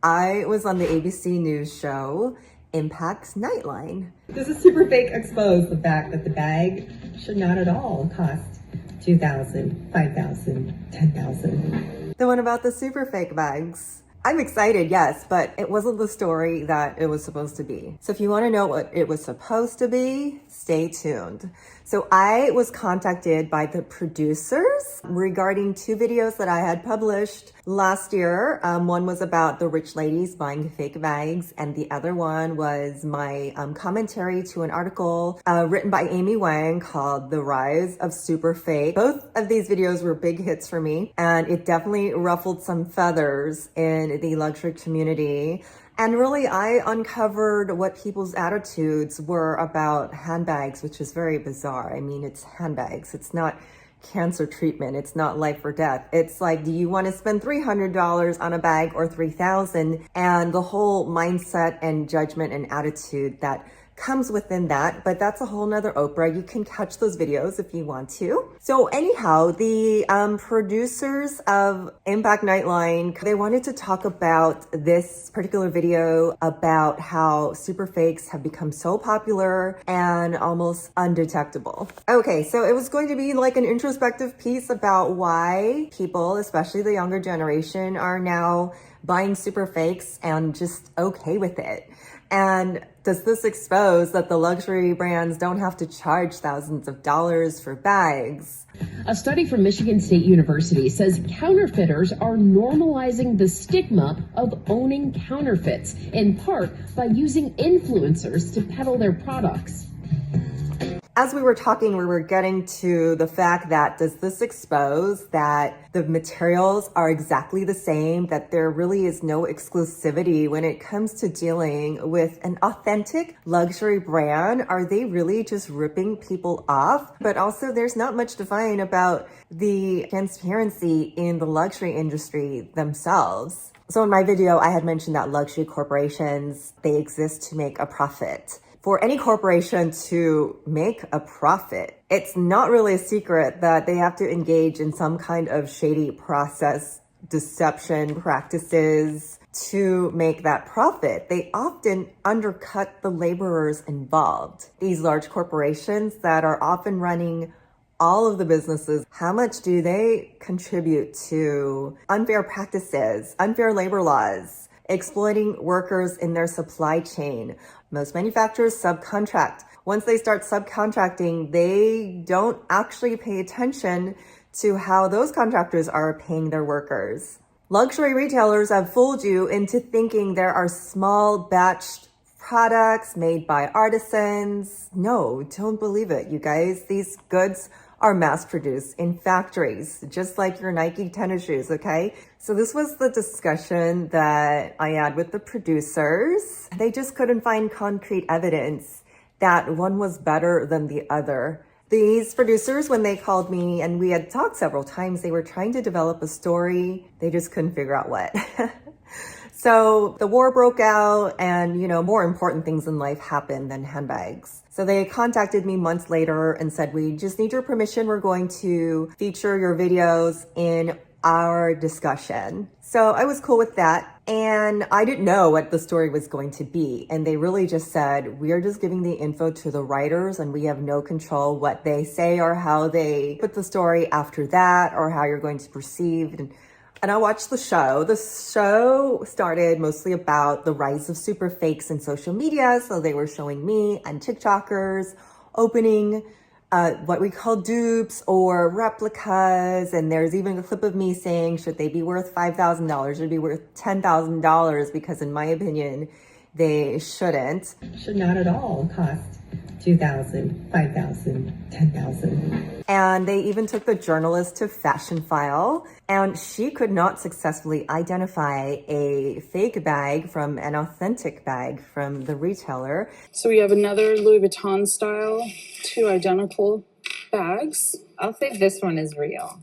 I was on the ABC News show Impact's Nightline. Does a super fake expose the fact that the bag should not at all cost $2,000, $5,000, $10,000? The one about the super fake bags. I'm excited, yes, but it wasn't the story that it was supposed to be. So if you want to know what it was supposed to be, stay tuned. So I was contacted by the producers regarding two videos that I had published last year. One was about the rich ladies buying fake bags, and the other one was my commentary to an article written by Amy Wang called The Rise of Super Fake. Both of these videos were big hits for me, and it definitely ruffled some feathers in the luxury community. And really, I uncovered what people's attitudes were about handbags, which is very bizarre. I mean, it's handbags. It's not cancer treatment. It's not life or death. It's like, do you want to spend $300 on a bag or $3,000? And the whole mindset and judgment and attitude that comes within that, but that's a whole nother Oprah. You can catch those videos if you want to. So anyhow, the producers of Impact Nightline, they wanted to talk about this particular video about how super fakes have become so popular and almost undetectable. Okay, so it was going to be like an introspective piece about why people, especially the younger generation, are now buying super fakes and just okay with it. And does this expose that the luxury brands don't have to charge thousands of dollars for bags? A study from Michigan State University says counterfeiters are normalizing the stigma of owning counterfeits, in part by using influencers to peddle their products. As we were talking, we were getting to the fact that does this expose that the materials are exactly the same, that there really is no exclusivity when it comes to dealing with an authentic luxury brand? Are they really just ripping people off? But also there's not much defined about the transparency in the luxury industry themselves. So in my video, I had mentioned that luxury corporations, they exist to make a profit. For any corporation to make a profit, it's not really a secret that they have to engage in some kind of shady process, deception practices to make that profit. They often undercut the laborers involved. These large corporations that are often running all of the businesses, how much do they contribute to unfair practices, unfair labor laws, exploiting workers in their supply chain? Most manufacturers subcontract. Once they start subcontracting, they don't actually pay attention to how those contractors are paying their workers. Luxury retailers have fooled you into thinking there are small batch products made by artisans. No, don't believe it, you guys. These goods are mass-produced in factories, just like your Nike tennis shoes, okay? So this was the discussion that I had with the producers. They just couldn't find concrete evidence that one was better than the other. These producers, when they called me and we had talked several times, they were trying to develop a story. They just couldn't figure out what. So the war broke out and, more important things in life happened than handbags. So they contacted me months later and said, we just need your permission. We're going to feature your videos in our discussion. So I was cool with that. And I didn't know what the story was going to be. And they really just said, we are just giving the info to the writers and we have no control what they say or how they put the story after that or how you're going to perceive. And I watched the show. The show started mostly about the rise of super fakes in social media. So they were showing me and TikTokers opening what we call dupes or replicas. And there's even a clip of me saying, should they be worth $5,000? Should they be worth $10,000? Because in my opinion, they shouldn't. Should not at all cost $2,000, $5,000, $10,000. And they even took the journalist to Fashion File, and she could not successfully identify a fake bag from an authentic bag from the retailer. So we have another Louis Vuitton style, two identical bags. I'll say this one is real.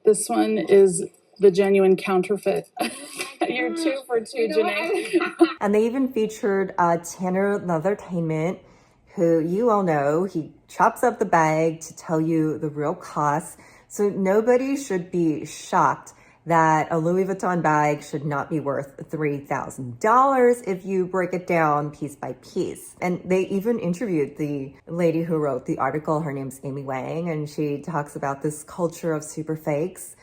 This one is the genuine counterfeit. You're 2 for 2, Janae. And they even featured Tanner Leathertainment, who you all know, he chops up the bag to tell you the real cost. So nobody should be shocked that a Louis Vuitton bag should not be worth $3,000 if you break it down piece by piece. And they even interviewed the lady who wrote the article. Her name's Amy Wang, and she talks about this culture of super fakes.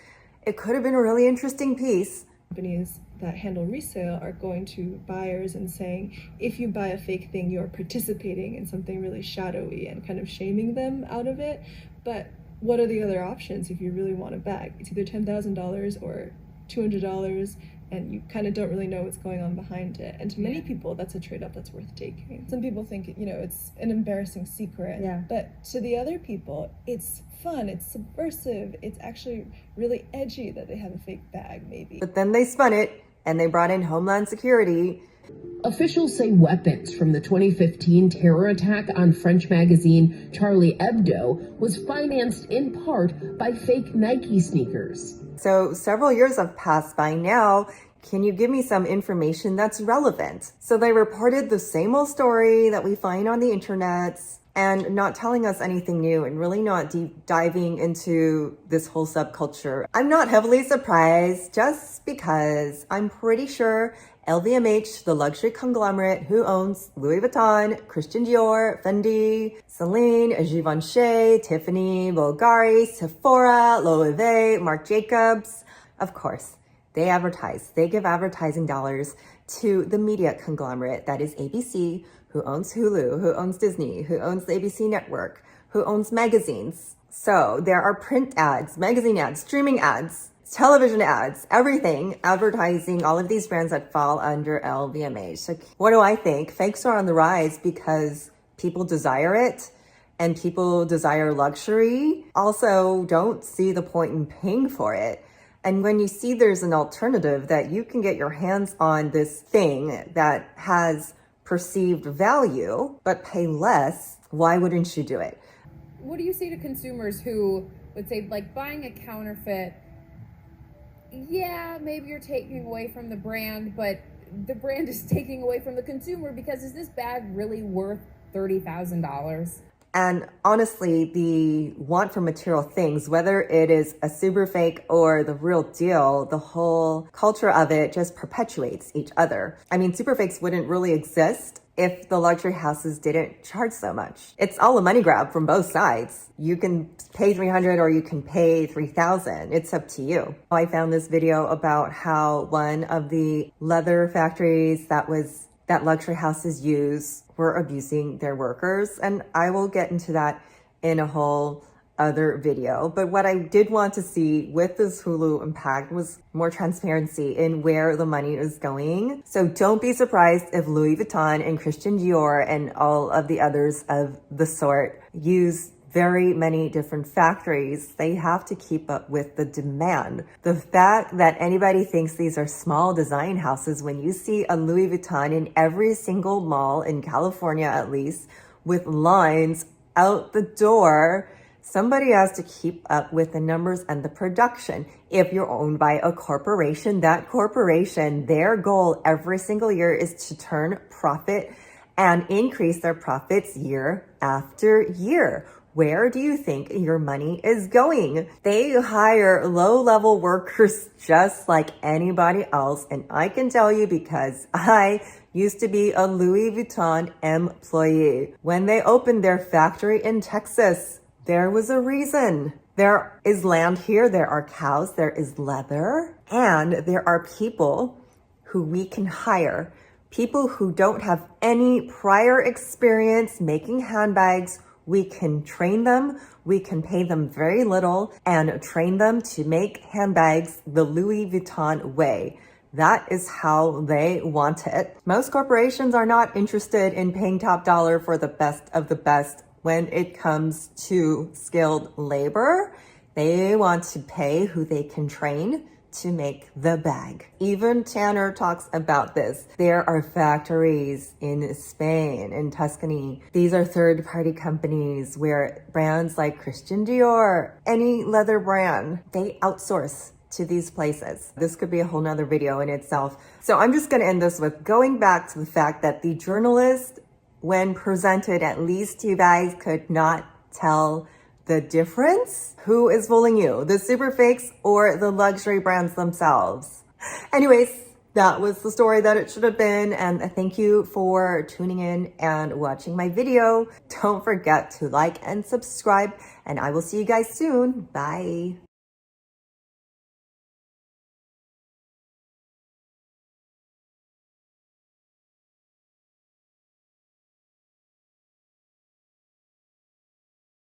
It could have been a really interesting piece. Companies that handle resale are going to buyers and saying, if you buy a fake thing, you're participating in something really shadowy and kind of shaming them out of it. But what are the other options if you really want a bag? It's either $10,000 or $200, and you kind of don't really know what's going on behind it. And to many people, that's a trade-off that's worth taking. Some people think, it's an embarrassing secret. Yeah. But to the other people, it's fun, it's subversive, it's actually really edgy that they have a fake bag, maybe. But then they spun it, and they brought in Homeland Security. Officials say weapons from the 2015 terror attack on French magazine Charlie Hebdo was financed in part by fake Nike sneakers. So several years have passed by now. Can you give me some information that's relevant? So they reported the same old story that we find on the internet and not telling us anything new and really not deep diving into this whole subculture. I'm not heavily surprised just because I'm pretty sure LVMH, the luxury conglomerate who owns Louis Vuitton, Christian Dior, Fendi, Celine, Givenchy, Tiffany, Bulgari, Sephora, Loewe, Marc Jacobs, of course, they advertise. They give advertising dollars to the media conglomerate that is ABC, who owns Hulu, who owns Disney, who owns the ABC network, who owns magazines. So there are print ads, magazine ads, streaming ads, television ads, everything advertising all of these brands that fall under LVMH. So what do I think? Fakes are on the rise because people desire it and people desire luxury. Also, don't see the point in paying for it. And when you see there's an alternative that you can get your hands on this thing that has perceived value, but pay less, why wouldn't you do it? What do you say to consumers who would say, like, buying a counterfeit, yeah, maybe you're taking away from the brand, but the brand is taking away from the consumer, because is this bag really worth $30,000? And honestly, the want for material things, whether it is a super fake or the real deal, the whole culture of it just perpetuates each other. I mean, super fakes wouldn't really exist if the luxury houses didn't charge so much. It's all a money grab from both sides. You can pay $300 or you can pay $3,000. It's up to you. I found this video about how one of the leather factories that luxury houses use were abusing their workers. And I will get into that in a whole other video. But what I did want to see with this HULU impact was more transparency in where the money is going. So don't be surprised if Louis Vuitton and Christian Dior and all of the others of the sort use very many different factories. They have to keep up with the demand. The fact that anybody thinks these are small design houses, when you see a Louis Vuitton in every single mall in California, at least, with lines out the door, somebody has to keep up with the numbers and the production. If you're owned by a corporation, that corporation, their goal every single year is to turn profit and increase their profits year after year. Where do you think your money is going? They hire low-level workers just like anybody else. And I can tell you, because I used to be a Louis Vuitton employee. When they opened their factory in Texas, there was a reason. There is land here, there are cows, there is leather, and there are people who we can hire. People who don't have any prior experience making handbags. We can train them, we can pay them very little and train them to make handbags the Louis Vuitton way. That is how they want it. Most corporations are not interested in paying top dollar for the best of the best when it comes to skilled labor. They want to pay who they can train to make the bag. Even Tanner talks about this. There are factories in Spain, in Tuscany. These are third-party companies where brands like Christian Dior, any leather brand, they outsource to these places. This could be a whole nother video in itself. So I'm just gonna end this with going back to the fact that the journalist, when presented, at least you guys could not tell The difference? Who is fooling you? The super fakes or the luxury brands themselves? Anyways, that was the story that it should have been. And thank you for tuning in and watching my video. Don't forget to like and subscribe, and I will see you guys soon. Bye.